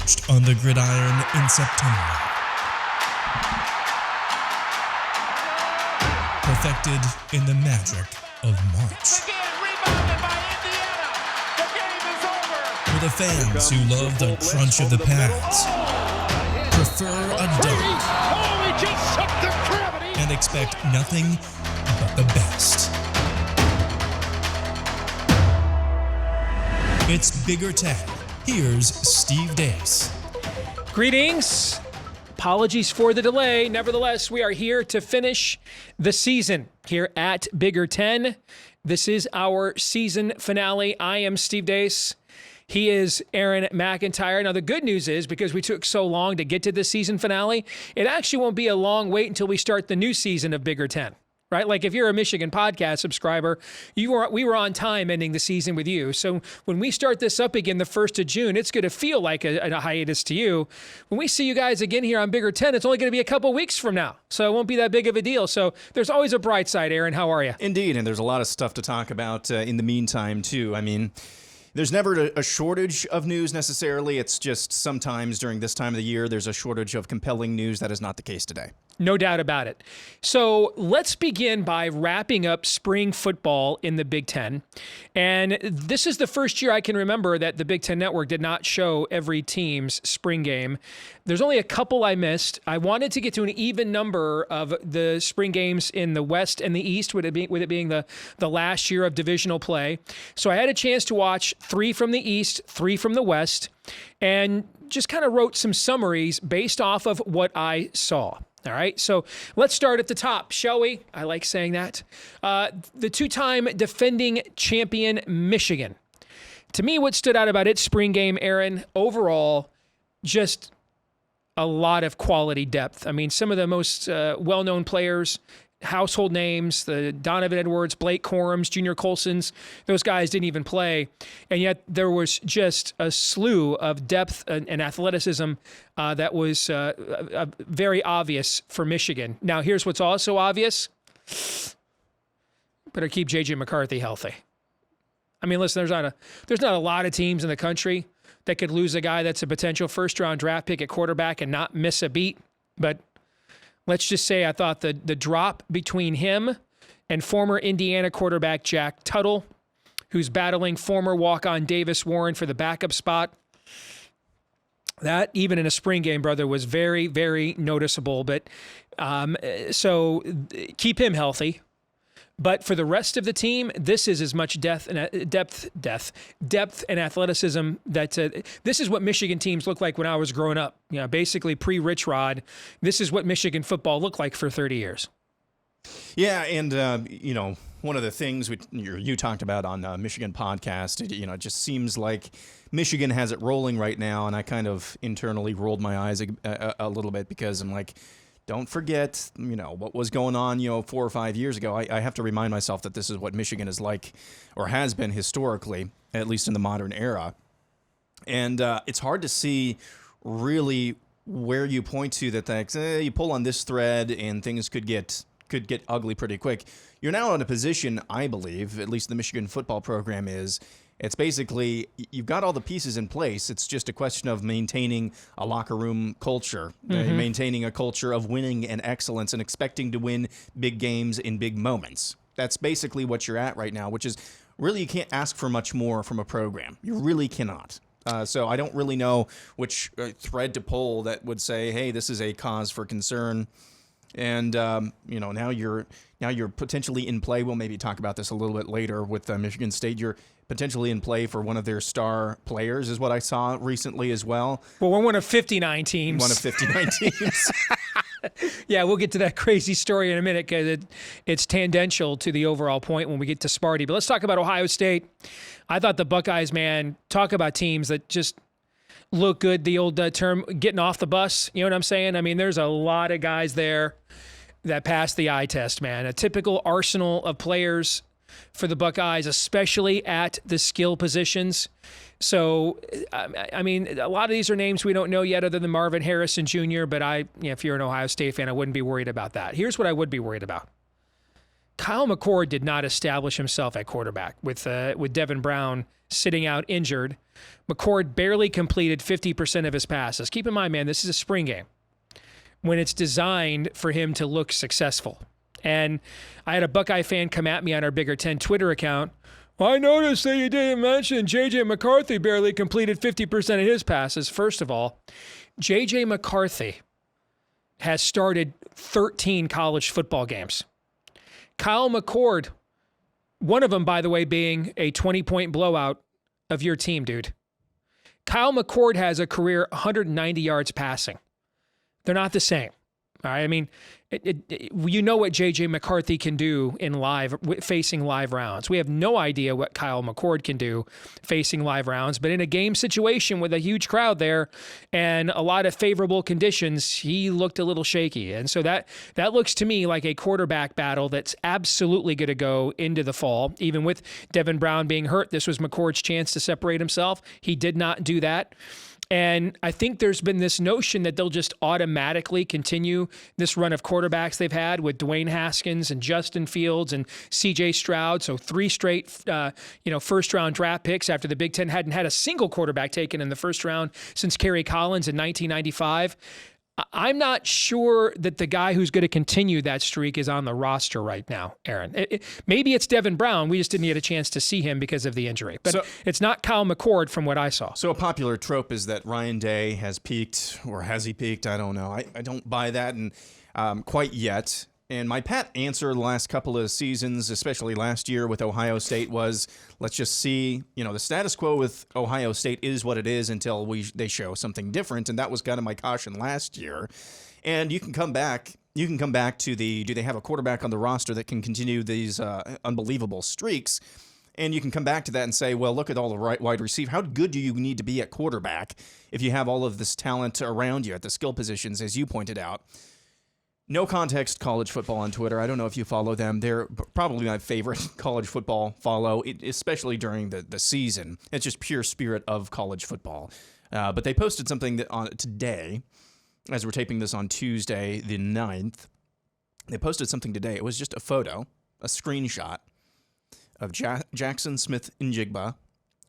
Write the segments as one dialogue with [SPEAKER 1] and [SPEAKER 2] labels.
[SPEAKER 1] forged on the gridiron in September. Perfected in the magic of March. For the fans who love the crunch of the pads, prefer a dunk, and expect nothing but the best. It's Bigger 10. Here's Steve Dace.
[SPEAKER 2] Greetings. Apologies for the delay. Nevertheless, we are here to finish the season here at Bigger 10. This is our season finale. I am Steve Dace. He is Aaron McIntyre. Now, the good news is, because we took so long to get to this season finale, it actually won't be a long wait until we start the new season of Bigger 10. Right? Like if you're a Michigan podcast subscriber, we were on time ending the season with you. So when we start this up again the 1st of June, it's going to feel like a hiatus to you. When we see you guys again here on Bigger 10, it's only going to be a couple weeks from now. So it won't be that big of a deal. So there's always a bright side, Aaron. How are you?
[SPEAKER 3] Indeed, and there's a lot of stuff to talk about in the meantime, too. I mean, there's never a shortage of news necessarily. It's just sometimes during this time of the year, there's a shortage of compelling news. That is not the case today.
[SPEAKER 2] No doubt about it. So let's begin by wrapping up spring football in the Big Ten. And this is the first year I can remember that the Big Ten Network did not show every team's spring game. There's only a couple I missed. I wanted to get to an even number of the spring games in the West and the East, with it being the last year of divisional play. So I had a chance to watch 3 from the East, 3 from the West, and just kind of wrote some summaries based off of what I saw. All right, so let's start at the top, shall we? I like saying that. The 2-time defending champion, Michigan. To me, what stood out about its spring game, Aaron, overall, just a lot of quality depth. I mean, some of the most well-known players, household names, the Donovan Edwards, Blake Corums, Junior Colsons, those guys didn't even play. And yet there was just a slew of depth and athleticism that was very obvious for Michigan. Now, here's what's also obvious. Better keep J.J. McCarthy healthy. I mean, listen, there's not a lot of teams in the country that could lose a guy that's a potential first-round draft pick at quarterback and not miss a beat. But let's just say I thought the drop between him and former Indiana quarterback Jack Tuttle, who's battling former walk-on Davis Warren for the backup spot, that, even in a spring game, brother, was very, very noticeable. But so keep him healthy. But for the rest of the team, this is as much depth and athleticism that this is what Michigan teams look like when I was growing up. You know, basically pre-Rich Rod, this is what Michigan football looked like for 30 years.
[SPEAKER 3] Yeah, and you know, one of the things you talked about on the Michigan podcast, it just seems like Michigan has it rolling right now, and I kind of internally rolled my eyes a little bit because I'm like, don't forget, what was going on, 4 or 5 years ago. I have to remind myself that this is what Michigan is like, or has been historically, at least in the modern era. And it's hard to see really where you point to that you pull on this thread and things could get ugly pretty quick. You're now in a position, I believe, at least the Michigan football program is, it's basically, you've got all the pieces in place. It's just a question of maintaining a locker room culture, maintaining a culture of winning and excellence and expecting to win big games in big moments. That's basically what you're at right now, which is really, you can't ask for much more from a program. You really cannot. So I don't really know which thread to pull that would say, hey, this is a cause for concern. And, now you're potentially in play. We'll maybe talk about this a little bit later with Michigan State. You're potentially in play for one of their star players is what I saw recently as well.
[SPEAKER 2] Well, we're one of 59 teams.
[SPEAKER 3] One of 59 teams.
[SPEAKER 2] Yeah, we'll get to that crazy story in a minute because it's tangential to the overall point when we get to Sparty. But let's talk about Ohio State. I thought the Buckeyes, man, talk about teams that just look good, the old term, getting off the bus. You know what I'm saying? I mean, there's a lot of guys there that passed the eye test, man. A typical arsenal of players for the Buckeyes, especially at the skill positions. So, I mean, a lot of these are names we don't know yet other than Marvin Harrison Jr., but if you're an Ohio State fan, I wouldn't be worried about that. Here's what I would be worried about. Kyle McCord did not establish himself at quarterback with Devin Brown sitting out injured. McCord barely completed 50% of his passes. Keep in mind, man, this is a spring game when it's designed for him to look successful. And I had a Buckeye fan come at me on our Bigger 10 Twitter account. Well, I noticed that you didn't mention J.J. McCarthy barely completed 50% of his passes. First of all, J.J. McCarthy has started 13 college football games. Kyle McCord, one of them, by the way, being a 20-point blowout of your team, dude. Kyle McCord has a career 190 yards passing. They're not the same. All right? I mean, you know what J.J. McCarthy can do in facing live rounds. We have no idea what Kyle McCord can do facing live rounds, but in a game situation with a huge crowd there and a lot of favorable conditions, he looked a little shaky. And so that looks to me like a quarterback battle that's absolutely going to go into the fall. Even with Devin Brown being hurt, this was McCord's chance to separate himself. He did not do that. And I think there's been this notion that they'll just automatically continue this run of quarterbacks they've had with Dwayne Haskins and Justin Fields and C.J. Stroud. So 3 straight, first-round draft picks after the Big Ten hadn't had a single quarterback taken in the first round since Kerry Collins in 1995. I'm not sure that the guy who's going to continue that streak is on the roster right now, Aaron. Maybe it's Devin Brown. We just didn't get a chance to see him because of the injury. But it's not Kyle McCord from what I saw.
[SPEAKER 3] So a popular trope is that Ryan Day has peaked, or has he peaked? I don't know. I don't buy that and quite yet. And my pat answer the last couple of seasons, especially last year with Ohio State, was let's just see, the status quo with Ohio State is what it is until they show something different. And that was kind of my caution last year. And you can come back to do they have a quarterback on the roster that can continue these unbelievable streaks? And you can come back to that and say, well, look at all the wide receiver. How good do you need to be at quarterback if you have all of this talent around you at the skill positions, as you pointed out? No Context College Football on Twitter. I don't know if you follow them. They're probably my favorite college football follow, especially during the season. It's just pure spirit of college football. But they posted something today, as we're taping this on Tuesday, the 9th. They posted something today. It was just a photo, a screenshot of Jackson Smith-Njigba,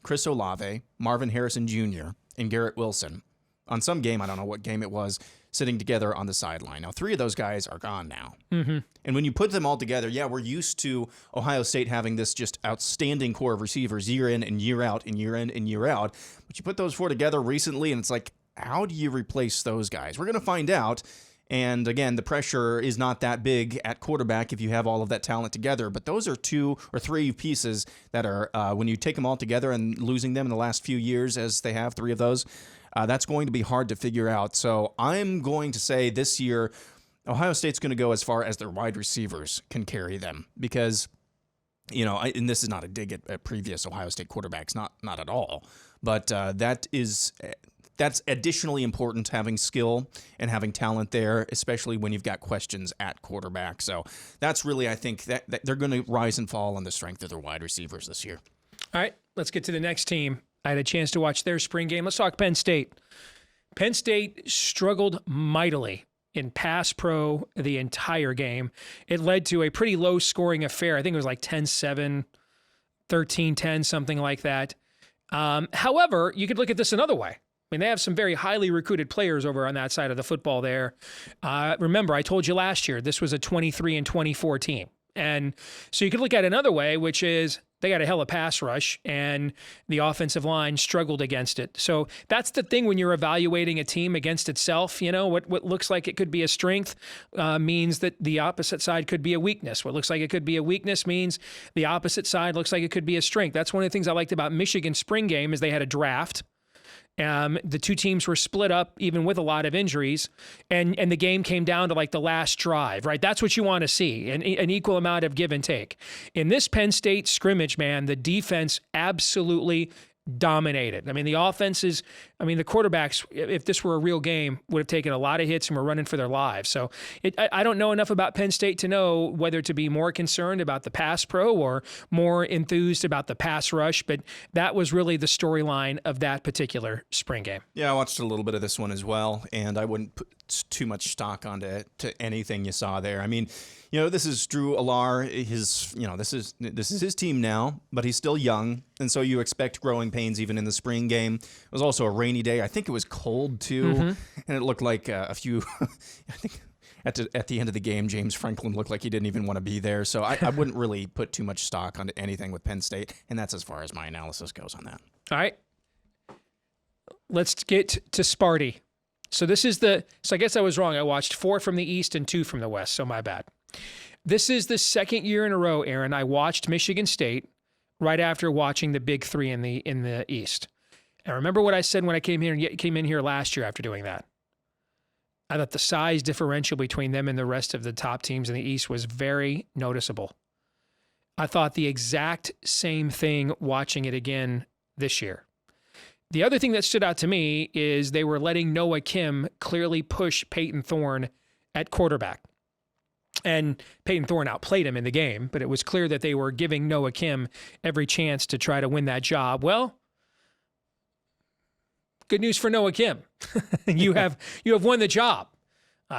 [SPEAKER 3] Chris Olave, Marvin Harrison Jr., and Garrett Wilson on some game, I don't know what game it was, sitting together on the sideline. Now, 3 of those guys are gone now. Mm-hmm. And when you put them all together, we're used to Ohio State having this just outstanding core of receivers year in and year out and year in and year out. But you put those 4 together recently, and it's like, how do you replace those guys? We're going to find out. And again, the pressure is not that big at quarterback if you have all of that talent together. But those are 2 or 3 pieces that are, when you take them all together and losing them in the last few years, as they have 3 of those, that's going to be hard to figure out. So I'm going to say this year, Ohio State's going to go as far as their wide receivers can carry them because, and this is not a dig at previous Ohio State quarterbacks, not at all. But that's additionally important, having skill and having talent there, especially when you've got questions at quarterback. So that's really, I think, that they're going to rise and fall on the strength of their wide receivers this year.
[SPEAKER 2] All right, let's get to the next team. I had a chance to watch their spring game. Let's talk Penn State. Penn State struggled mightily in pass pro the entire game. It led to a pretty low-scoring affair. I think it was like 10-7, 13-10, something like that. However, you could look at this another way. I mean, they have some very highly recruited players over on that side of the football there. Remember, I told you last year, this was a 23-24 team. And so you could look at it another way, which is they got a hella pass rush and the offensive line struggled against it. So that's the thing when you're evaluating a team against itself. What looks like it could be a strength means that the opposite side could be a weakness. What looks like it could be a weakness means the opposite side looks like it could be a strength. That's one of the things I liked about Michigan's spring game is they had a draft. The 2 teams were split up, even with a lot of injuries, and the game came down to like the last drive, right? That's what you want to see, an equal amount of give and take. In this Penn State scrimmage, man, the defense absolutely dominated. I mean, the offenses, the quarterbacks, if this were a real game, would have taken a lot of hits and were running for their lives. So I don't know enough about Penn State to know whether to be more concerned about the pass pro or more enthused about the pass rush, but that was really the storyline of that particular spring game.
[SPEAKER 3] Yeah, I watched a little bit of this one as well, and I wouldn't put too much stock onto anything you saw there. I mean, this is Drew Allar. This is his team now, but he's still young, and so you expect growing pains even in the spring game. It was also a rainy day. I think it was cold too, and it looked like a few. I think at the end of the game, James Franklin looked like he didn't even want to be there. So I wouldn't really put too much stock onto anything with Penn State, and that's as far as my analysis goes on that.
[SPEAKER 2] All right, let's get to Sparty. So I guess I was wrong. I watched 4 from the East and 2 from the West, so my bad. This is the second year in a row, Aaron, I watched Michigan State right after watching the Big 3 in the East. And remember what I said when I came in here last year after doing that. I thought the size differential between them and the rest of the top teams in the East was very noticeable. I thought the exact same thing watching it again this year. The other thing that stood out to me is they were letting Noah Kim clearly push Peyton Thorne at quarterback. And Peyton Thorne outplayed him in the game, but it was clear that they were giving Noah Kim every chance to try to win that job. Well, good news for Noah Kim. You have won the job.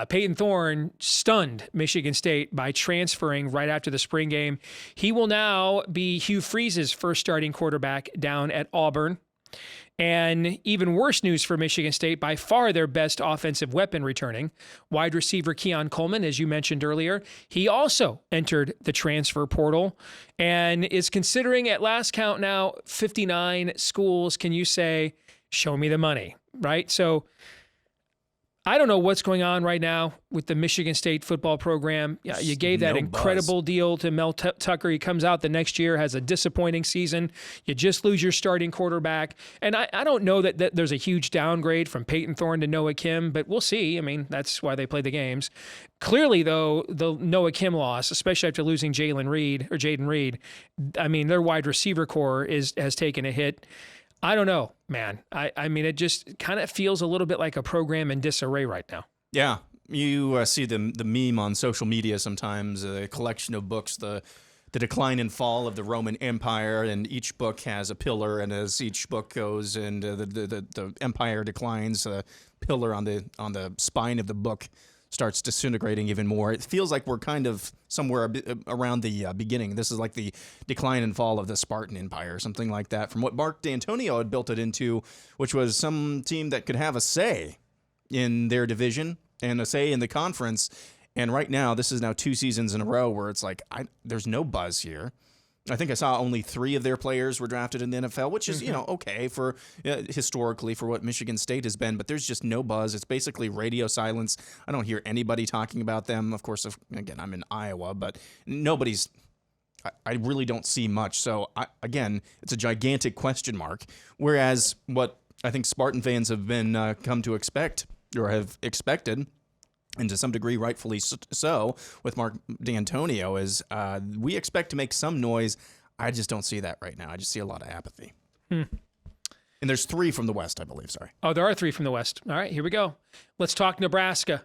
[SPEAKER 2] Peyton Thorne stunned Michigan State by transferring right after the spring game. He will now be Hugh Freeze's first starting quarterback down at Auburn. And even worse news for Michigan State, by far their best offensive weapon returning, wide receiver Keon Coleman, as you mentioned earlier, he also entered the transfer portal and is considering at last count now 59 schools. Can you say, show me the money, right? So I don't know what's going on right now with the Michigan State football program. You gave that incredible deal to Mel Tucker. He comes out the next year, has a disappointing season. You just lose your starting quarterback. And I don't know that there's a huge downgrade from Peyton Thorne to Noah Kim, but we'll see. I mean, that's why they play the games. Clearly, though, the Noah Kim loss, especially after losing Jaden Reed, I mean, their wide receiver core has taken a hit. I don't know, man. I mean, it just kind of feels a little bit like a program in disarray right now.
[SPEAKER 3] Yeah, you see the meme on social media sometimes, a collection of books, the decline and fall of the Roman Empire, and each book has a pillar, and as each book goes and the empire declines, a pillar on the spine of the book starts disintegrating even more. It feels like we're kind of somewhere around the beginning. This is like the decline and fall of the Spartan Empire, something like that, from what Mark D'Antonio had built it into, which was some team that could have a say in their division and a say in the conference. And right now, this is now 2 seasons in a row where it's like, there's no buzz here. I think I saw only 3 of their players were drafted in the NFL, which is, okay for historically for what Michigan State has been, but there's just no buzz. It's basically radio silence. I don't hear anybody talking about them. Of course, again, I'm in Iowa, but I really don't see much. So again, it's a gigantic question mark. Whereas what I think Spartan fans have been come to expect or have expected, and to some degree rightfully so, with Mark D'Antonio, is we expect to make some noise. I just don't see that right now. I just see a lot of apathy. And there's 3 from the West, I believe. Sorry.
[SPEAKER 2] Oh, there are 3 from the West. All right, here we go. Let's talk Nebraska.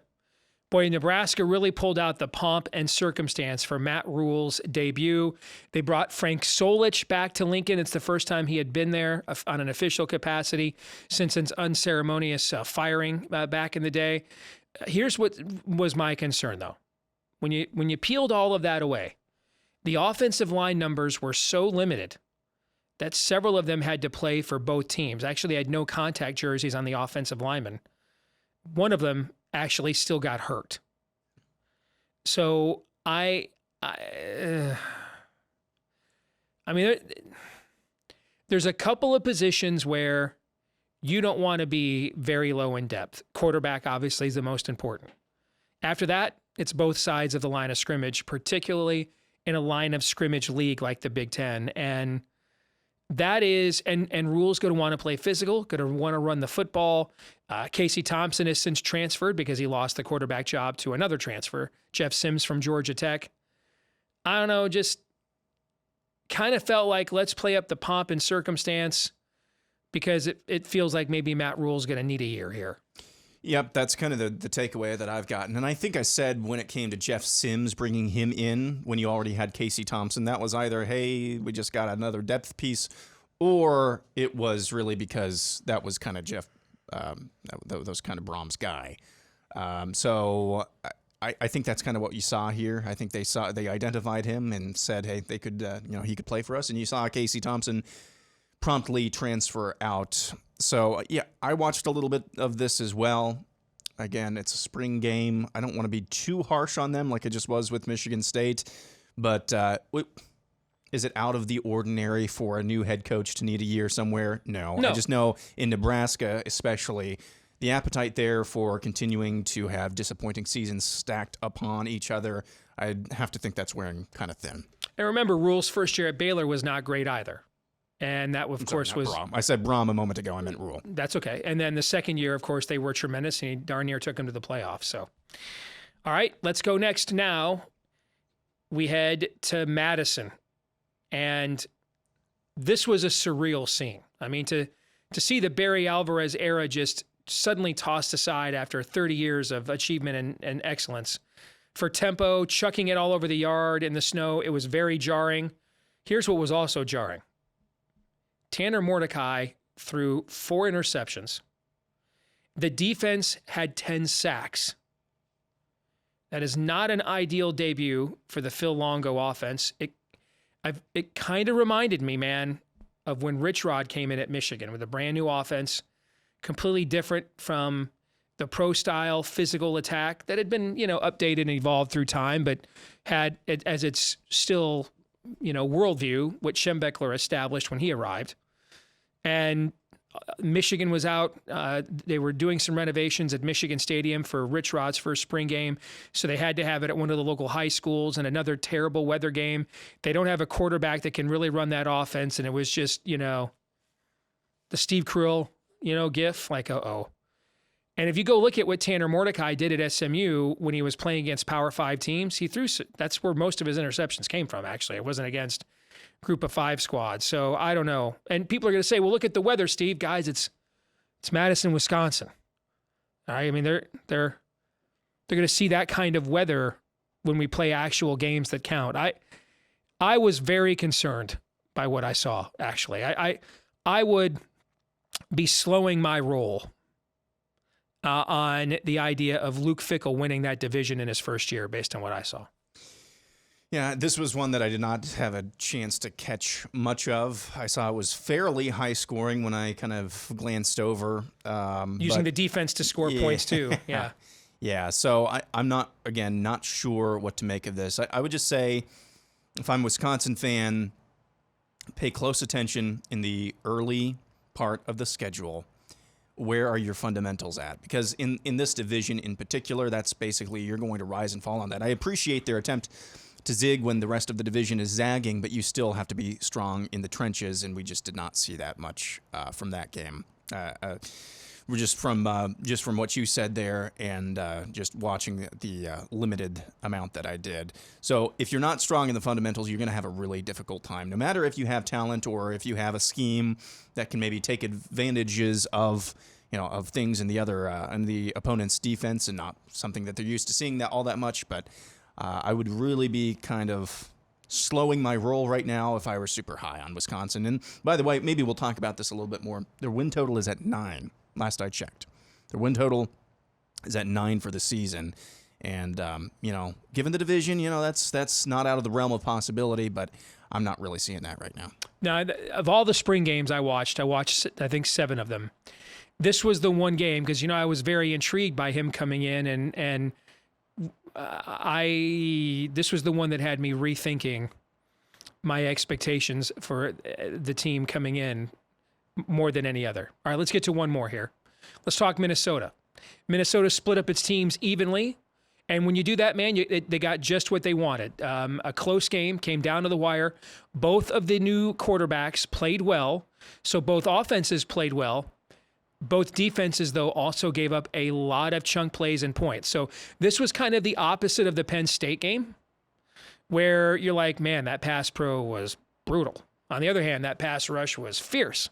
[SPEAKER 2] Boy, Nebraska really pulled out the pomp and circumstance for Matt Rule's debut. They brought Frank Solich back to Lincoln. It's the first time he had been there on an official capacity since an unceremonious firing back in the day. Here's what was my concern, though. When you peeled all of that away, the offensive line numbers were so limited that several of them had to play for both teams. Actually, had no contact jerseys on the offensive linemen. One of them actually still got hurt. So I mean, there's a couple of positions where you don't want to be very low in depth. Quarterback obviously is the most important. After that, it's both sides of the line of scrimmage, particularly in a line of scrimmage league like the Big Ten. And that is, and Rule's going to want to play physical, going to want to run the football. Casey Thompson has since transferred because he lost the quarterback job to another transfer, Jeff Sims from Georgia Tech. I don't know, just kind of felt like let's play up the pomp and circumstance. because it feels like maybe Matt Rule's going to need a year here.
[SPEAKER 3] Yep, that's kind of the takeaway that I've gotten. And I think I said when it came to Jeff Sims, bringing him in when you already had Casey Thompson, that was either, hey, we just got another depth piece, or it was really because that was kind of Jeff, that was kind of Brom's guy. So I think that's kind of what you saw here. I think they identified him and said, hey, they could, he could play for us. And you saw Casey Thompson promptly transfer out. So, yeah, I watched a little bit of this as well. Again, it's a spring game. I don't want to be too harsh on them like it just was with Michigan State. But is it out of the ordinary for a new head coach to need a year somewhere? No. I just know in Nebraska especially, the appetite there for continuing to have disappointing seasons stacked upon each other, I'd have to think that's wearing kind of thin.
[SPEAKER 2] And remember, Rule's first year at Baylor was not great either. And that, of course, was...
[SPEAKER 3] Brom. I said Brom a moment ago. I meant Rule.
[SPEAKER 2] That's okay. And then the second year, of course, they were tremendous, and he darn near took them to the playoffs. So, all right, let's go next now. We head to Madison. And this was a surreal scene. I mean, to see the Barry Alvarez era just suddenly tossed aside after 30 years of achievement and excellence. For tempo, chucking it all over the yard in the snow, it was very jarring. Here's what was also jarring. Tanner Mordecai threw 4 interceptions. The defense had 10 sacks. That is not an ideal debut for the Phil Longo offense. It kind of reminded me, man, of when Rich Rod came in at Michigan with a brand new offense, completely different from the pro-style physical attack that had been, updated and evolved through time, but had it as its still, worldview, what Schembechler established when he arrived. And Michigan was out. They were doing some renovations at Michigan Stadium for Rich Rod's first spring game, so they had to have it at one of the local high schools, and another terrible weather game. They don't have a quarterback that can really run that offense, and it was just, the Steve Krill, gif, like, uh-oh. And if you go look at what Tanner Mordecai did at SMU when he was playing against Power 5 teams, that's where most of his interceptions came from, actually. It wasn't against Group of 5 squads. So I don't know. And people are going to say, well, look at the weather, Steve. Guys, it's Madison, Wisconsin. All right? I mean, they're going to see that kind of weather when we play actual games that count. I was very concerned by what I saw, actually. I would be slowing my roll on the idea of Luke Fickell winning that division in his first year based on what I saw.
[SPEAKER 3] Yeah, this was one that I did not have a chance to catch much of. I saw it was fairly high scoring when I kind of glanced over.
[SPEAKER 2] Using the defense to score points too. Yeah.
[SPEAKER 3] Yeah, so I'm not sure what to make of this. I would just say, if I'm a Wisconsin fan, pay close attention in the early part of the schedule. Where are your fundamentals at? Because in this division in particular, that's basically you're going to rise and fall on that. I appreciate their attempt to zig when the rest of the division is zagging, but you still have to be strong in the trenches, and we just did not see that much from that game. We're just from what you said there, and just watching the limited amount that I did. So if you're not strong in the fundamentals, you're going to have a really difficult time. No matter if you have talent or if you have a scheme that can maybe take advantages of things in the other in the opponent's defense, and not something that they're used to seeing all that much, but. I would really be kind of slowing my roll right now if I were super high on Wisconsin. And by the way, maybe we'll talk about this a little bit more. Their win total is at 9, last I checked. Their win total is at 9 for the season. And, given the division, that's not out of the realm of possibility, but I'm not really seeing that right now.
[SPEAKER 2] Now, of all the spring games I watched, I think 7 of them. This was the one game because, I was very intrigued by him coming in and this was the one that had me rethinking my expectations for the team coming in more than any other. All right, let's get to one more here. Let's talk Minnesota. Minnesota split up its teams evenly, and when you do that, man, they got just what they wanted. A close game, came down to the wire. Both of the new quarterbacks played well, so both offenses played well. Both defenses, though, also gave up a lot of chunk plays and points. So this was kind of the opposite of the Penn State game, where you're like, man, that pass pro was brutal. On the other hand, that pass rush was fierce.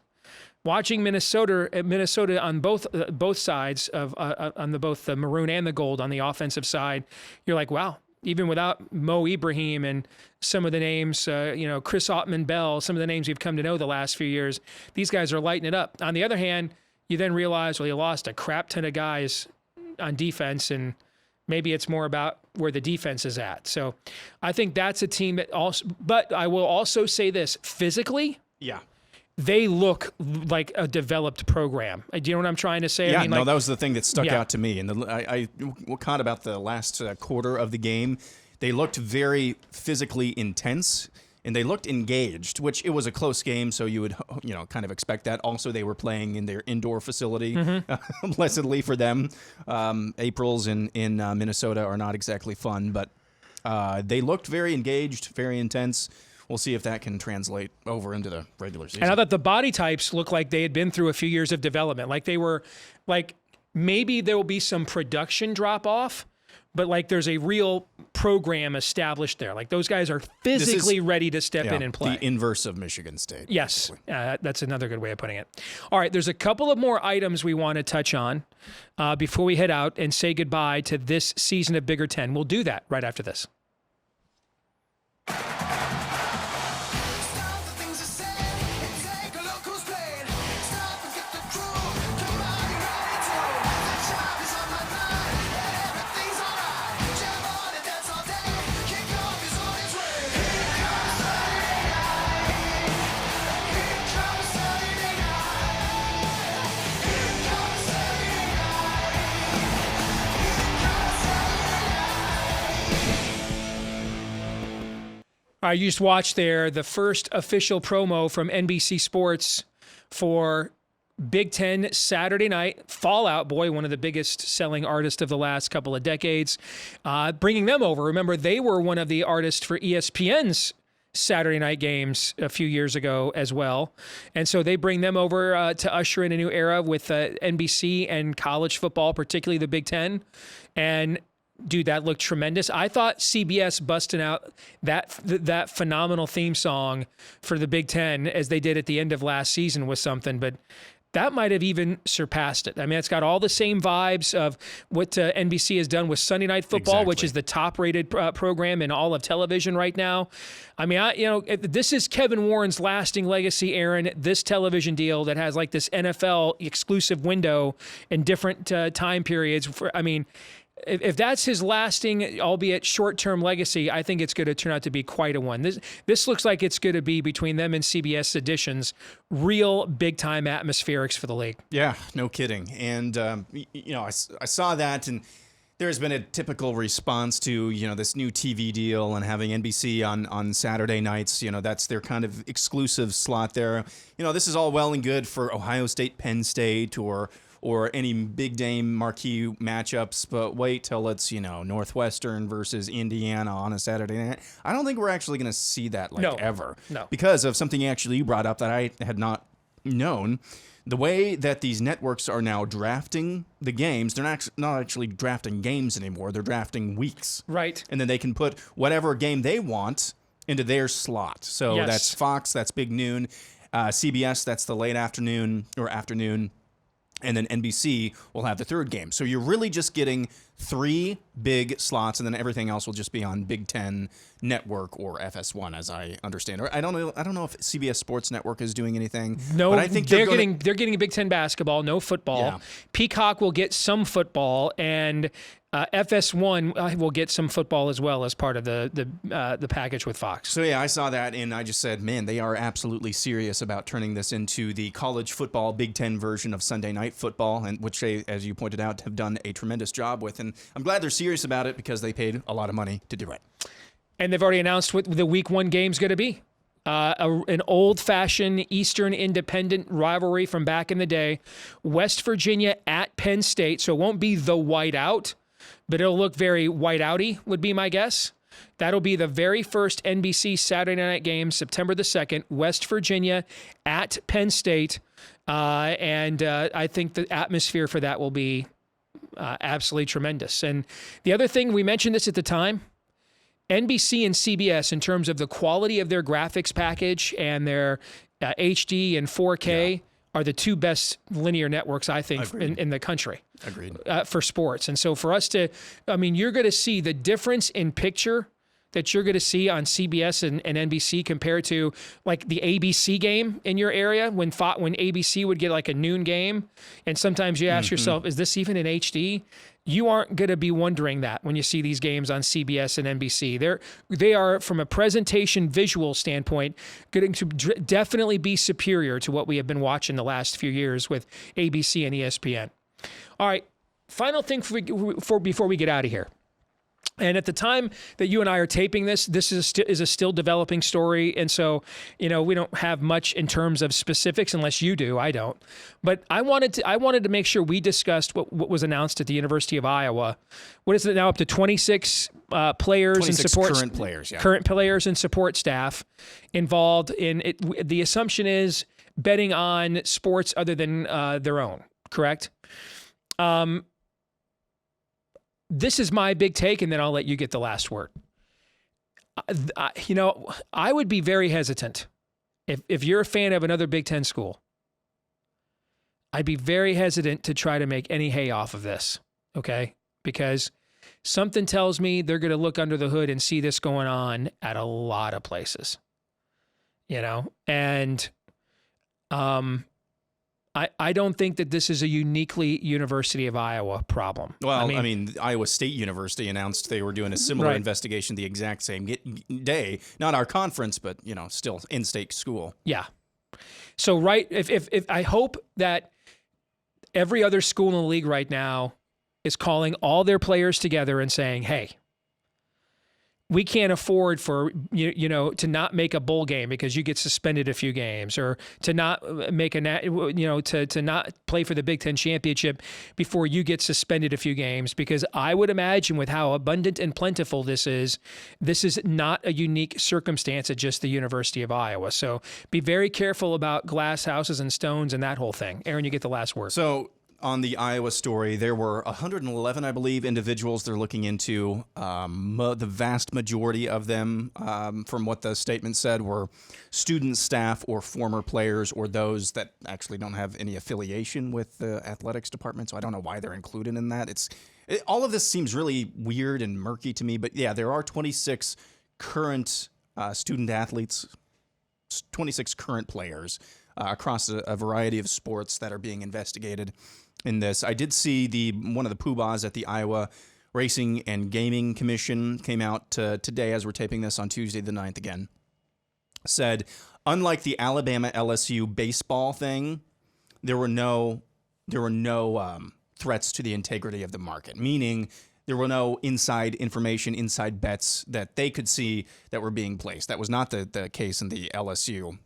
[SPEAKER 2] watching Minnesota on both sides of both the maroon and the gold on the offensive side, you're like, wow. Even without Mo Ibrahim and some of the names, Chris Ottman-Bell, some of the names we've come to know the last few years, these guys are lighting it up. On the other hand, you then realize, well, you lost a crap ton of guys on defense, and maybe it's more about where the defense is at. So I think that's a team that also, but I will also say this, physically,
[SPEAKER 3] Yeah.
[SPEAKER 2] they look like a developed program. Do you know what I'm trying to say?
[SPEAKER 3] Yeah,
[SPEAKER 2] I mean,
[SPEAKER 3] that was the thing that stuck out to me. And I caught about the last quarter of the game. They looked very physically intense, and they looked engaged, which it was a close game, so you would kind of expect that. Also, they were playing in their indoor facility, blessedly for them. Aprils in Minnesota are not exactly fun, but they looked very engaged, very intense. We'll see if that can translate over into the regular season.
[SPEAKER 2] And I thought the body types looked like they had been through a few years of development. Like they were, like maybe there will be some production drop off, but like there's a real program established there. Like those guys are physically ready to step in and play.
[SPEAKER 3] The inverse of Michigan State.
[SPEAKER 2] Yes, that's another good way of putting it. All right, there's a couple of more items we want to touch on before we head out and say goodbye to this season of Bigger Ten. We'll do that right after this. I just watched the first official promo from NBC Sports for Big Ten Saturday Night. Fallout Boy, one of the biggest selling artists of the last couple of decades, bringing them over. Remember, they were one of the artists for ESPN's Saturday night games a few years ago as well. And so they bring them over to usher in a new era with NBC and college football, particularly the Big Ten. And dude, that looked tremendous. I thought CBS busting out that phenomenal theme song for the Big Ten as they did at the end of last season was something, but that might have even surpassed it. I mean, it's got all the same vibes of what NBC has done with Sunday Night Football, which is the top-rated program in all of television right now. I mean, this is Kevin Warren's lasting legacy, Aaron, this television deal that has like this NFL exclusive window in different time periods. If that's his lasting, albeit short-term legacy, I think it's going to turn out to be quite a one. This looks like it's going to be, between them and CBS editions, real big-time atmospherics for the league.
[SPEAKER 3] Yeah, no kidding. And, I saw that, and there's been a typical response to, this new TV deal and having NBC on Saturday nights. That's their kind of exclusive slot there. This is all well and good for Ohio State, Penn State, or any big name marquee matchups, but wait till it's, Northwestern versus Indiana on a Saturday night. I don't think we're actually going to see that ever.
[SPEAKER 2] No.
[SPEAKER 3] Because of something actually you brought up that I had not known. The way that these networks are now drafting the games, they're not actually drafting games anymore. They're drafting weeks.
[SPEAKER 2] Right.
[SPEAKER 3] And then they can put whatever game they want into their slot. So That's Fox, that's Big Noon. CBS, that's the late afternoon or afternoon. And then NBC will have the third game. So you're really just getting 3 big slots, and then everything else will just be on Big Ten Network or FS1, as I understand. Or I don't know if CBS Sports Network is doing anything.
[SPEAKER 2] No,
[SPEAKER 3] but I think
[SPEAKER 2] they're getting a Big Ten basketball, no football.
[SPEAKER 3] Yeah.
[SPEAKER 2] Peacock will get some football, and FS1 will get some football as well as part of the package with Fox.
[SPEAKER 3] So yeah, I saw that, and I just said, man, they are absolutely serious about turning this into the college football Big Ten version of Sunday Night Football, and which they, as you pointed out, have done a tremendous job with. And I'm glad they're serious about it because they paid a lot of money to do it.
[SPEAKER 2] And they've already announced what the Week 1 game's going to be. An old-fashioned Eastern Independent rivalry from back in the day. West Virginia at Penn State, so it won't be the whiteout, but it'll look very whiteouty, would be my guess. That'll be the very first NBC Saturday night game, September the 2nd, West Virginia at Penn State. And I think the atmosphere for that will be absolutely tremendous. And the other thing, we mentioned this at the time, NBC and CBS, in terms of the quality of their graphics package and their HD and 4K, are the two best linear networks, I think, in the country.
[SPEAKER 3] Agreed.
[SPEAKER 2] For sports. And so for us to, you're going to see the difference in picture that you're going to see on CBS and NBC compared to like the ABC game in your area when ABC would get like a noon game. And sometimes you ask yourself, is this even in HD? You aren't going to be wondering that when you see these games on CBS and NBC. They are, from a presentation visual standpoint, going to definitely be superior to what we have been watching the last few years with ABC and ESPN. All right, final thing before we get out of here. And at the time that you and I are taping this is a still developing story. And so, we don't have much in terms of specifics unless you do. I don't. But I wanted to make sure we discussed what was announced at the University of Iowa. What is it now, up to 26 players
[SPEAKER 3] 26
[SPEAKER 2] and support
[SPEAKER 3] current players, yeah.
[SPEAKER 2] Current players and support staff involved in it. The assumption is betting on sports other than their own, correct? This is my big take, and then I'll let you get the last word. I would be very hesitant if you're a fan of another Big Ten school. I'd be very hesitant to try to make any hay off of this, okay? Because something tells me they're going to look under the hood and see this going on at a lot of places, and I don't think that this is a uniquely University of Iowa problem.
[SPEAKER 3] Well, Iowa State University announced they were doing a similar
[SPEAKER 2] Right.
[SPEAKER 3] investigation the exact same day. Not our conference, but, still in-state school.
[SPEAKER 2] Yeah. So, right, if I hope that every other school in the league right now is calling all their players together and saying, hey, we can't afford for to not make a bowl game because you get suspended a few games, or to not make to not play for the Big Ten championship before you get suspended a few games. Because I would imagine, with how abundant and plentiful this is not a unique circumstance at just the University of Iowa. So be very careful about glass houses and stones and that whole thing. Aaron, you get the last word.
[SPEAKER 3] So on the Iowa story, there were 111, I believe, individuals they're looking into. The vast majority of them, from what the statement said, were student, staff, or former players, or those that actually don't have any affiliation with the athletics department. So I don't know why they're included in that. All of this seems really weird and murky to me. But yeah, there are 26 current student athletes, 26 current players across a variety of sports that are being investigated in this. I did see one of the poobahs at the Iowa Racing and Gaming Commission came out today, as we're taping this on Tuesday the 9th again, said, unlike the Alabama LSU baseball thing, there were no threats to the integrity of the market, meaning there were no inside information, inside bets that they could see that were being placed. That was not the case in the LSU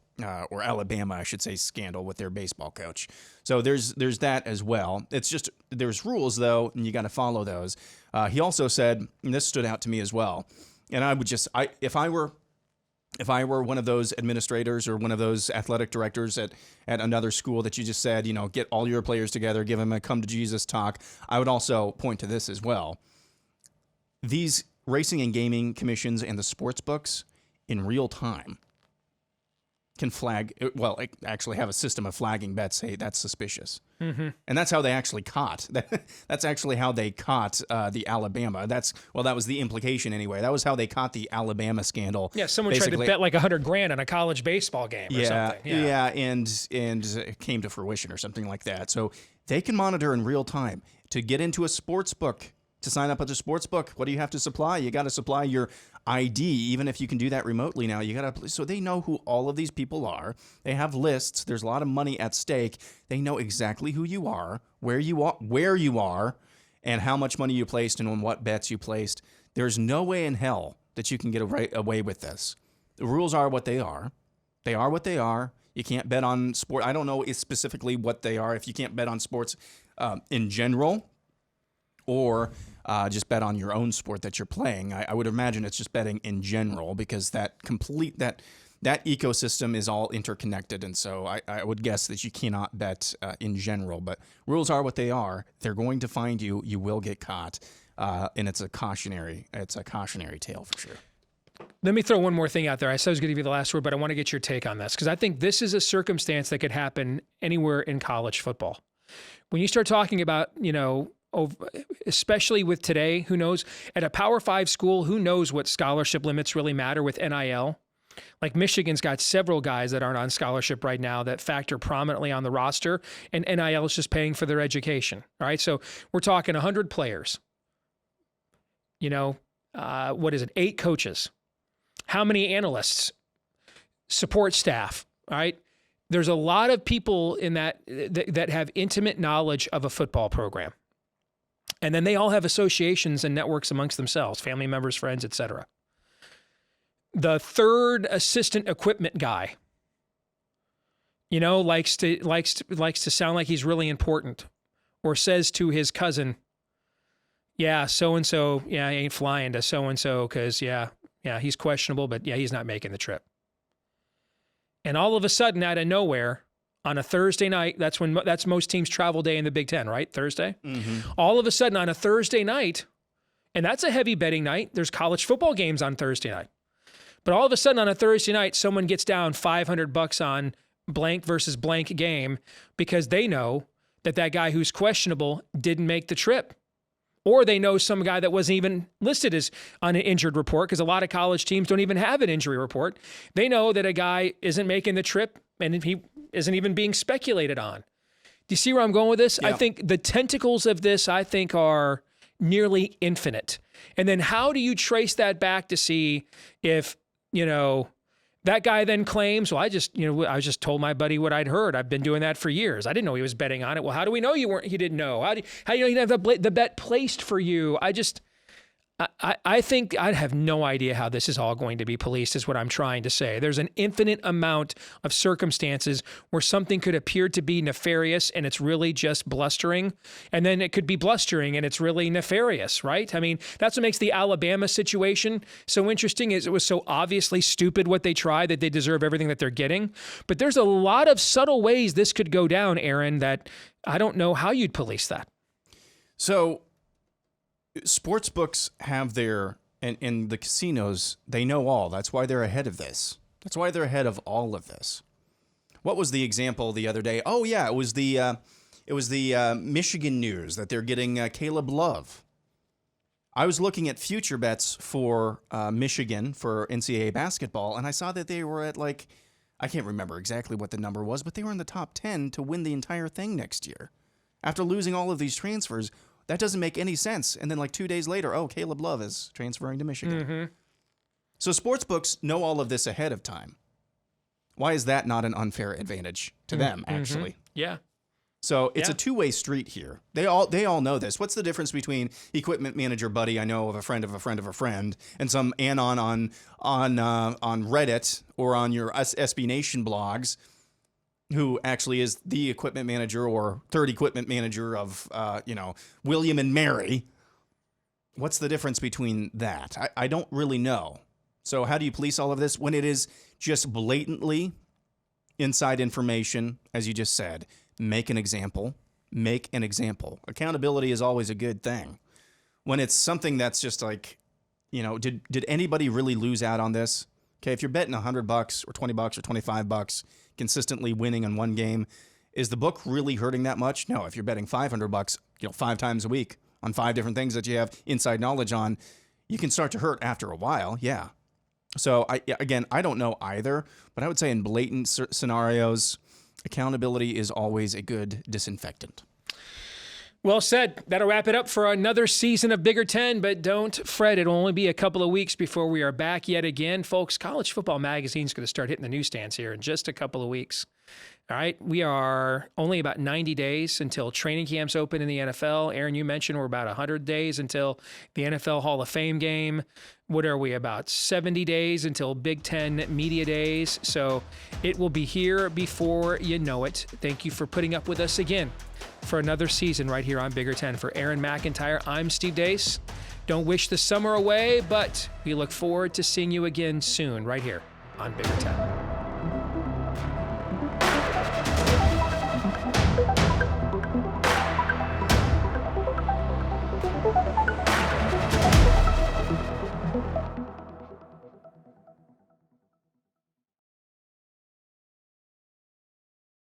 [SPEAKER 3] or Alabama, I should say, scandal with their baseball coach. So there's that as well. It's just there's rules, though, and you got to follow those. He also said, and this stood out to me as well, and I would just, if I were one of those administrators or one of those athletic directors at another school that you just said, get all your players together, give them a come to Jesus talk, I would also point to this as well. These racing and gaming commissions and the sports books in real time can actually have a system of flagging bets. Hey, that's suspicious. Mm-hmm. And that's how they actually caught. That's actually how they caught the Alabama. That was the implication anyway. That was how they caught the Alabama scandal.
[SPEAKER 2] Yeah, someone tried to bet like $100,000 on a college baseball game or something.
[SPEAKER 3] Yeah, and it came to fruition or something like that. So they can monitor in real time. To get into a sports book, to sign up at a sports book, what do you have to supply? You got to supply your ID, even if you can do that remotely now. So they know who all of these people are. They have lists. There's a lot of money at stake. They know exactly who you are, where you are, and how much money you placed and on what bets you placed. There's no way in hell that you can get away with this. The rules are what they are. They are what they are. You can't bet on sport. I don't know specifically what they are. If you can't bet on sports in general, or just bet on your own sport that you're playing. I would imagine it's just betting in general, because that ecosystem is all interconnected, and so I would guess that you cannot bet in general. But rules are what they are. They're going to find you. You will get caught, and it's a cautionary tale for sure.
[SPEAKER 2] Let me throw one more thing out there. I said I was going to give you the last word, but I want to get your take on this because I think this is a circumstance that could happen anywhere in college football. When you start talking about, especially with today, who knows, at a Power 5 school, who knows what scholarship limits really matter with NIL? Like Michigan's got several guys that aren't on scholarship right now that factor prominently on the roster, and NIL is just paying for their education. All right, so we're talking 100 players. What is it? 8 coaches. How many analysts? Support staff. All right. There's a lot of people in that have intimate knowledge of a football program. And then they all have associations and networks amongst themselves, family members, friends, etc. The third assistant equipment guy, likes to sound like he's really important, or says to his cousin, yeah, so-and-so, I ain't flying to so-and-so because, he's questionable, but he's not making the trip. And all of a sudden, out of nowhere, on a Thursday night, that's most teams' travel day in the Big Ten, right? Thursday? Mm-hmm. All of a sudden, on a Thursday night, and that's a heavy betting night. There's college football games on Thursday night. But all of a sudden, on a Thursday night, someone gets down $500 on blank versus blank game because they know that guy who's questionable didn't make the trip. Or they know some guy that wasn't even listed as on an injured report, because a lot of college teams don't even have an injury report. They know that a guy isn't making the trip and he isn't even being speculated on. Do you see where I'm going with this? Yeah. I think the tentacles of this, are nearly infinite. And then how do you trace that back to see if, that guy then claims, well, I just told my buddy what I'd heard. I've been doing that for years. I didn't know he was betting on it. Well, how do we know he didn't know? How do you know he didn't have the bet placed for you? I think I have no idea how this is all going to be policed, is what I'm trying to say. There's an infinite amount of circumstances where something could appear to be nefarious and it's really just blustering. And then it could be blustering and it's really nefarious, right? I mean, that's what makes the Alabama situation so interesting, is it was so obviously stupid what they tried that they deserve everything that they're getting. But there's a lot of subtle ways this could go down, Aaron, that I don't know how you'd police that.
[SPEAKER 3] So sports books have and the casinos, they know all. That's why they're ahead of this. That's why they're ahead of all of this. What was the example the other day? Oh yeah, it was the Michigan news that they're getting Caleb Love. I was looking at future bets for Michigan for NCAA basketball, and I saw that they were at I can't remember exactly what the number was, but they were in the top 10 to win the entire thing next year. After losing all of these transfers, that doesn't make any sense. And then 2 days later, Caleb Love is transferring to Michigan. Mm-hmm. So sports books know all of this ahead of time. Why is that not an unfair advantage to them, actually?
[SPEAKER 2] Mm-hmm. Yeah.
[SPEAKER 3] So it's a two-way street here. They all know this. What's the difference between equipment manager buddy I know of a friend of a friend of a friend and some anon on Reddit or on your SB Nation blogs, who actually is the equipment manager or third equipment manager of, William and Mary? What's the difference between that? I don't really know. So how do you police all of this when it is just blatantly inside information, as you just said? Make an example. Make an example. Accountability is always a good thing. When it's something that's just did anybody really lose out on this? Okay, if you're betting $100 or $20 or $25, consistently winning in one game, is the book really hurting that much? No. If you're betting $500, 5 times a week on 5 different things that you have inside knowledge on, you can start to hurt after a while. Yeah. So I don't know either, but I would say in blatant scenarios, accountability is always a good disinfectant.
[SPEAKER 2] Well said. That'll wrap it up for another season of Bigger Ten, but don't fret. It'll only be a couple of weeks before we are back yet again. Folks, College Football Magazine is going to start hitting the newsstands here in just a couple of weeks. All right, we are only about 90 days until training camps open in the NFL. Aaron, you mentioned we're about 100 days until the NFL Hall of Fame game. What are we, about 70 days until Big Ten Media Days? So it will be here before you know it. Thank you for putting up with us again for another season right here on Bigger Ten. For Aaron McIntyre, I'm Steve Deace. Don't wish the summer away, but we look forward to seeing you again soon right here on Bigger Ten.